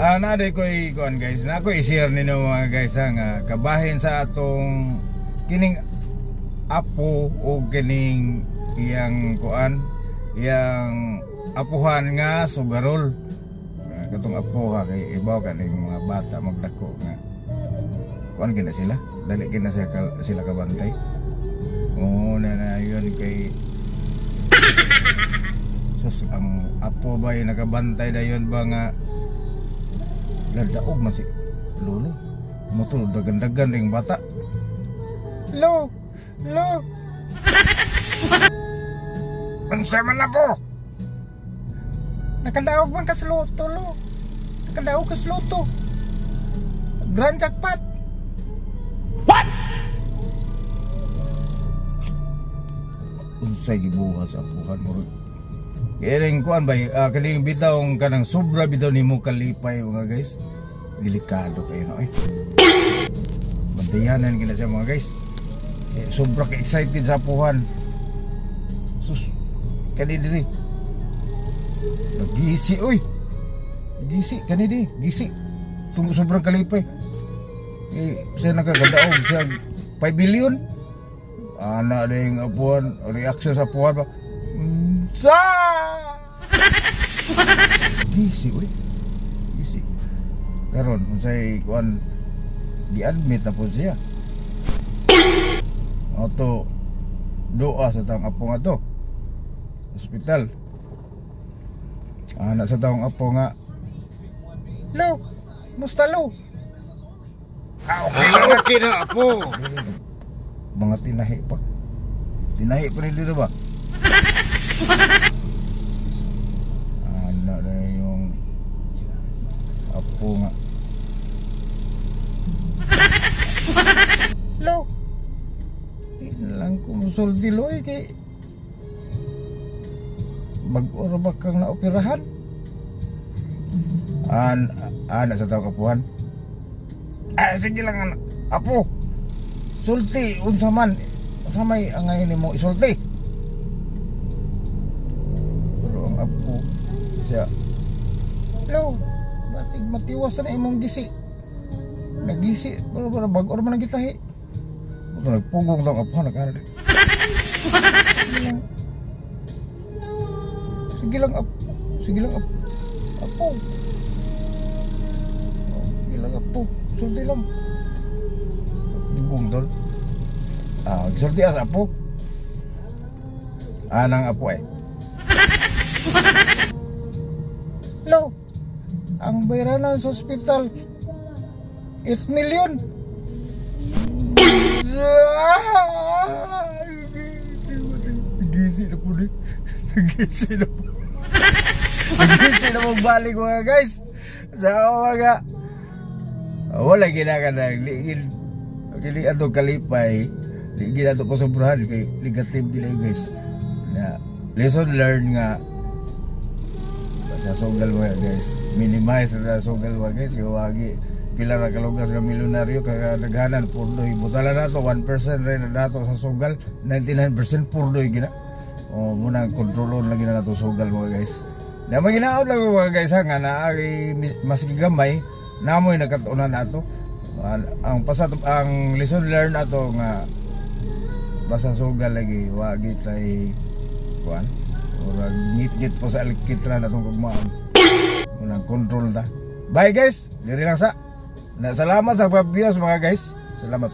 Naday ko ikuan guys, na ako i-share ninyo mga guys nga kabahin sa atong kining apo o kining iyang kuan, iyang apuhan nga sugarol. Katong apo ha kay ibaw kaning mga bata magdako nga kuan gina sila, dali gina sila kabantay. Na yun kay sus ang apo ba yung nakabantay na yun ba nga ladaog man si lolo mutulog dagan-dagan ring bata. Lo unsa man na po nakadaog man ka sa loto lo, nakadaog ka sa loto grand jackpot. What? Unsay gibuhat sa apuhan mo kairing kuan ba kaling bitawng kanang sobra bitaw nimo kalipay mga guys, delikado kayo no bantayanan kina siya mga guys, sobra ka excited sa apuhan sus kani diri nagisi oy nagisi kani di gisi tunggu sobrang kalipay siya nakagadaog siya 5 billion ana ding apuhan reaction sa apuhan ba sa gisi uy gisi karon unsay kuan gi-admit na po siya auto doa sa taong apo nga to hospital. Anak sa taong apo nga lo musta lo okay na apo mga tinahi pa nila ba anak na yung apo nga lo ilang kumusulti lo kay mag-oro ba kang naoperahan anak sa taong apuhan sige lang anak apo sulti unsa man samay ang ngayon mo isulti. Pero ang apo siya lo basig matiwas na imong gisi nagisi pero bag-or man nagitahi nagpugong daw apo nagana di sige lang apo sige lang apo sulti lang bugong dol sulti as apo anang apo lo ang bayranan sa ospital 8 million. Gisi na po di gisi na po gisi na magbalik mga guys sa mga wala ginakanang ligin ato kalipay ligin ato pasobrahan kay negative dila guys na lesson learned nga sa sugal mo guys, minimize sa sugal mo guys kaya wagi pila ra kalugas nga milyonaryo kadaghanan purdoy butala nato 1% rin nato sa sugal 99% purdoy gina muna kontrolon lagi na nato sugal mo guys na maginaot lang mga guys nga naagi mas gigamay namoy nagkatunan nato ang lesson learned ato nga basta sugal lagi wagi tay kuan ora ngit-ngit po sa alkitra natong kugmaan muna control ta. Bye guys, diri lang sa salamat sa pag-views mga guys, salamat.